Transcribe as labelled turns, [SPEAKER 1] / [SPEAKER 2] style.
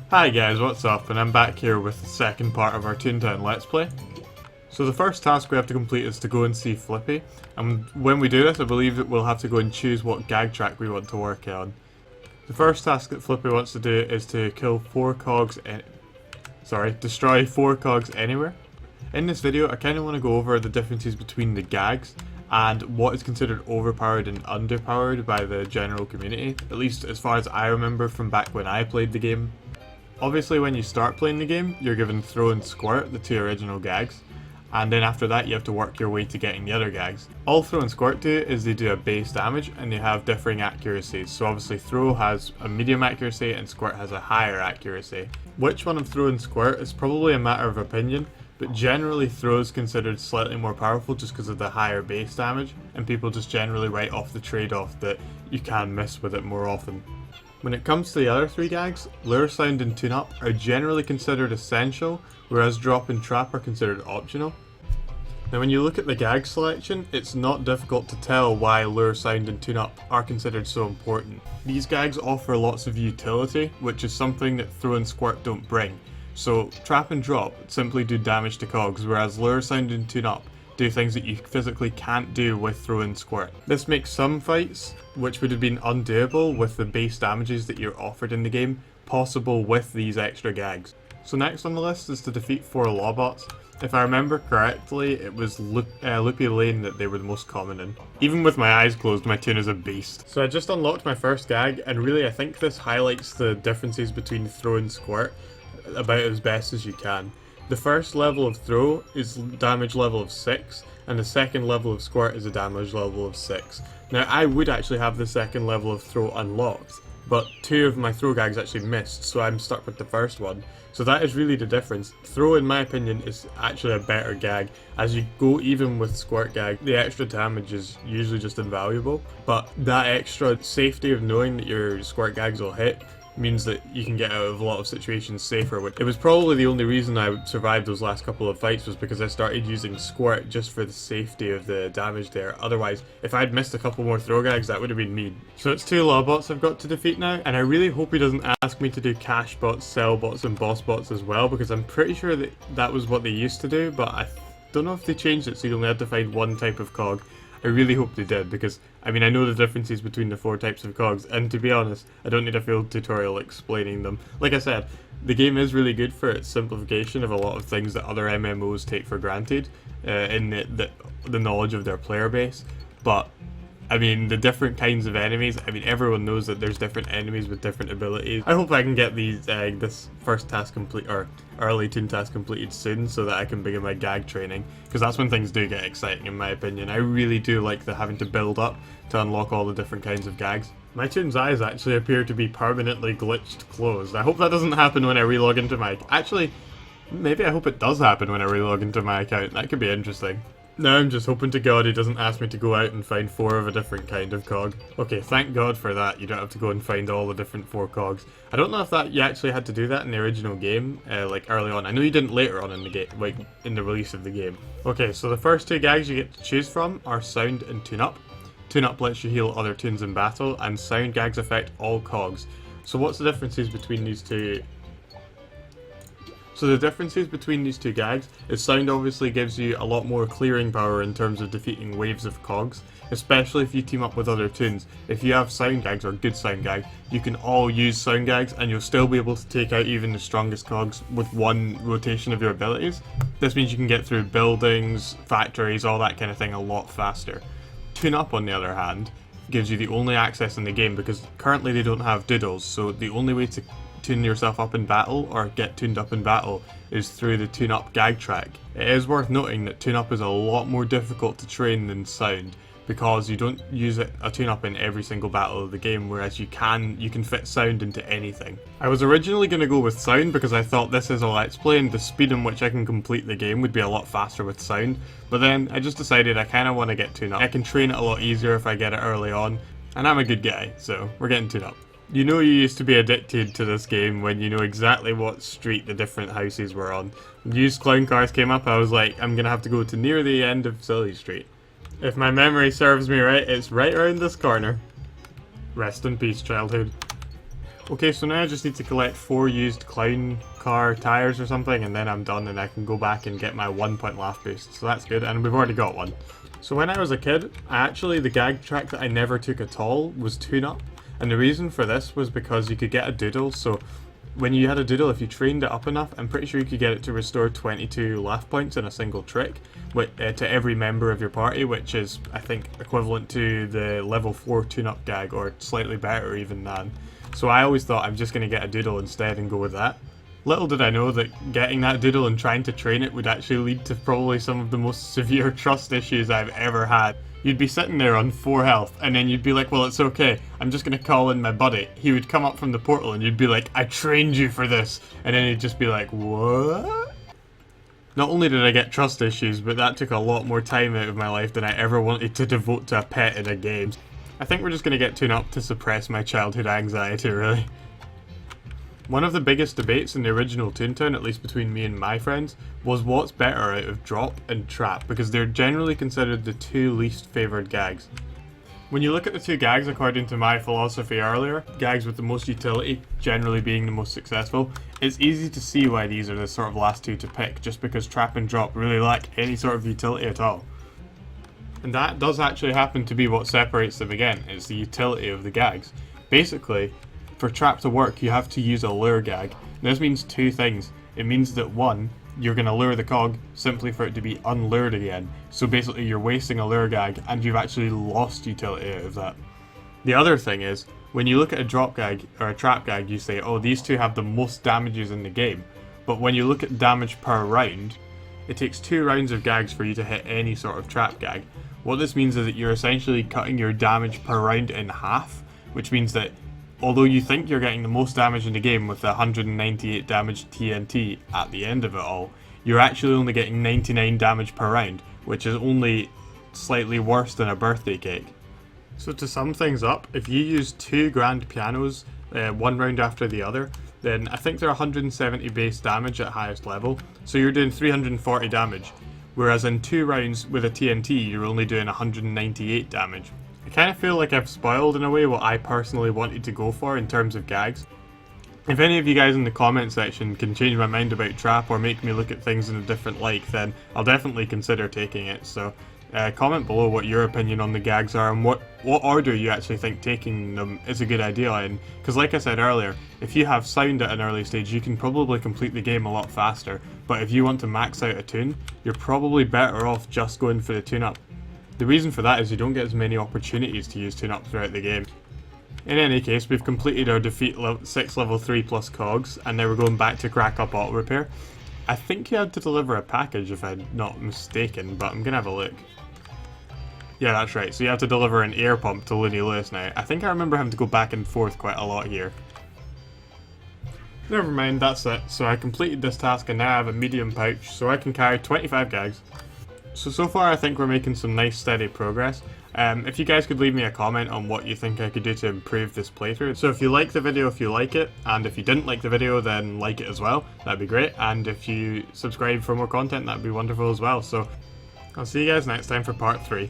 [SPEAKER 1] Hi guys, what's up? And I'm back here with the second part of our Toontown Let's Play. So the first task we have to complete is to go and see Flippy, and when we do this I believe that we'll have to go and choose what gag track we want to work on. The first task that Flippy wants to do is to kill destroy 4 cogs anywhere. In this video I kind of want to go over the differences between the gags and what is considered overpowered and underpowered by the general community, at least as far as I remember from back when I played the game. Obviously when you start playing the game, you're given Throw and Squirt, the 2 original gags, and then after that you have to work your way to getting the other gags. All Throw and Squirt do is they do a base damage and they have differing accuracies, so obviously Throw has a medium accuracy and Squirt has a higher accuracy. Which one of Throw and Squirt is probably a matter of opinion, but generally Throw is considered slightly more powerful just because of the higher base damage, and people just generally write off the trade-off that you can miss with it more often. When it comes to the other 3 gags, Lure, Sound and Tune Up are generally considered essential, whereas Drop and Trap are considered optional. Now when you look at the gag selection, it's not difficult to tell why Lure, Sound and Tune Up are considered so important. These gags offer lots of utility, which is something that Throw and Squirt don't bring. So Trap and Drop simply do damage to cogs, whereas Lure, Sound and Tune Up do things that you physically can't do with Throw and Squirt. This makes some fights, which would have been undoable with the base damages that you're offered in the game, possible with these extra gags. So next on the list is to defeat 4 Lawbots. If I remember correctly, it was Loopy Lane that they were the most common in. Even with my eyes closed, my tune is a beast. So I just unlocked my first gag, and really I think this highlights the differences between Throw and Squirt about as best as you can. The first level of Throw is damage level of 6, and the second level of Squirt is a damage level of 6. Now I would actually have the second level of Throw unlocked, but 2 of my Throw gags actually missed, so I'm stuck with the first one. So that is really the difference. Throw, in my opinion, is actually a better gag. As you go even with Squirt gag, the extra damage is usually just invaluable, but that extra safety of knowing that your Squirt gags will hit means that you can get out of a lot of situations safer. It was probably the only reason I survived those last couple of fights was because I started using Squirt just for the safety of the damage there. Otherwise, if I'd missed a couple more throw gags, that would have been mean. So it's 2 Lawbots I've got to defeat now, and I really hope he doesn't ask me to do Cash Bots, Sell Bots and Boss Bots as well, because I'm pretty sure that that was what they used to do, but I don't know if they changed it so you only had to find one type of cog. I really hope they did, because I mean I know the differences between the 4 types of cogs, and to be honest, I don't need a full tutorial explaining them. Like I said, the game is really good for its simplification of a lot of things that other MMOs take for granted in the knowledge of their player base, but I mean, the different kinds of enemies, I mean, everyone knows that there's different enemies with different abilities. I hope I can get this first task complete, or early Toon task completed soon, so that I can begin my gag training, because that's when things do get exciting in my opinion. I really do like having to build up to unlock all the different kinds of gags. My Toon's eyes actually appear to be permanently glitched closed. I hope that doesn't happen when I relog into my... Actually, maybe I hope it does happen when I relog into my account. That could be interesting. Now I'm just hoping to God he doesn't ask me to go out and find 4 of a different kind of cog. Okay, thank God for that, you don't have to go and find all the different 4 cogs. I don't know if you actually had to do that in the original game, like early on. I know you didn't later on in the game, like in the release of the game. Okay, so the first 2 gags you get to choose from are Sound and Tune Up. Tune Up lets you heal other tunes in battle, and Sound gags affect all cogs. So what's the differences between these two? So the differences between these 2 gags is Sound obviously gives you a lot more clearing power in terms of defeating waves of cogs, especially if you team up with other tunes. If you have Sound gags or good Sound gags, you can all use Sound gags and you'll still be able to take out even the strongest cogs with one rotation of your abilities. This means you can get through buildings, factories, all that kind of thing a lot faster. Tune Up, on the other hand, gives you the only access in the game because currently they don't have doodles, so the only way to tune yourself up in battle or get tuned up in battle is through the Tune Up gag track. It is worth noting that Tune Up is a lot more difficult to train than Sound, because you don't use a Tune Up in every single battle of the game, whereas you can fit Sound into anything. I was originally going to go with Sound because I thought this is a Let's Play and the speed in which I can complete the game would be a lot faster with Sound, but then I just decided I kind of want to get Tune Up. I can train it a lot easier if I get it early on, and I'm a good guy, so we're getting Tune Up. You know you used to be addicted to this game when you know exactly what street the different houses were on. When used clown cars came up, I was like, I'm gonna have to go to near the end of Silly Street. If my memory serves me right, it's right around this corner. Rest in peace, childhood. Okay, so now I just need to collect 4 used clown car tires or something, and then I'm done and I can go back and get my 1 point laugh boost. So that's good, and we've already got one. So when I was a kid, the gag track that I never took at all was Tune Up. And the reason for this was because you could get a doodle, so when you had a doodle, if you trained it up enough, I'm pretty sure you could get it to restore 22 laugh points in a single trick to every member of your party, which is, I think, equivalent to the level 4 tune-up gag, or slightly better even than. So I always thought I'm just going to get a doodle instead and go with that. Little did I know that getting that doodle and trying to train it would actually lead to probably some of the most severe trust issues I've ever had. You'd be sitting there on 4 health, and then you'd be like, well, it's okay, I'm just going to call in my buddy. He would come up from the portal and you'd be like, I trained you for this. And then he'd just be like, what? Not only did I get trust issues, but that took a lot more time out of my life than I ever wanted to devote to a pet in a game. I think we're just going to get Tune Up to suppress my childhood anxiety, really. One of the biggest debates in the original Toontown, at least between me and my friends, was what's better out of Drop and Trap, because they're generally considered the 2 least favoured gags. When you look at the 2 gags according to my philosophy earlier, gags with the most utility generally being the most successful, it's easy to see why these are the sort of last 2 to pick, just because Trap and Drop really lack any sort of utility at all. And that does actually happen to be what separates them again, it's the utility of the gags. Basically, for Trap to work, you have to use a lure gag. And this means 2 things. It means that 1, you're going to lure the cog simply for it to be unlured again. So basically you're wasting a lure gag and you've actually lost utility out of that. The other thing is, when you look at a drop gag or a trap gag, you say, oh, these 2 have the most damages in the game. But when you look at damage per round, it takes 2 rounds of gags for you to hit any sort of trap gag. What this means is that you're essentially cutting your damage per round in half, which means that although you think you're getting the most damage in the game with the 198 damage TNT at the end of it all, you're actually only getting 99 damage per round, which is only slightly worse than a birthday cake. So to sum things up, if you use 2 grand pianos, 1 round after the other, then I think they're 170 base damage at highest level, so you're doing 340 damage, whereas in 2 rounds with a TNT you're only doing 198 damage. I kind of feel like I've spoiled in a way what I personally wanted to go for in terms of gags. If any of you guys in the comment section can change my mind about Trap or make me look at things in a different light, then I'll definitely consider taking it. So comment below what your opinion on the gags are and what order you actually think taking them is a good idea in. Because like I said earlier, if you have sound at an early stage you can probably complete the game a lot faster, but if you want to max out a tune, you're probably better off just going for the tune-up. The reason for that is you don't get as many opportunities to use tune-up throughout the game. In any case, we've completed our defeat 6 level 3 plus cogs, and now we're going back to crack up auto repair. I think you had to deliver a package if I'm not mistaken, but I'm gonna have a look. Yeah, that's right, so you have to deliver an air pump to Looney Lewis now. I think I remember having to go back and forth quite a lot here. Never mind, that's it. So I completed this task and now I have a medium pouch, so I can carry 25 gags. So far I think we're making some nice steady progress. If you guys could leave me a comment on what you think I could do to improve this playthrough. So if you like the video, if you like it, and if you didn't like the video then like it as well, that'd be great. And if you subscribe for more content, that'd be wonderful as well. So I'll see you guys next time for part 3.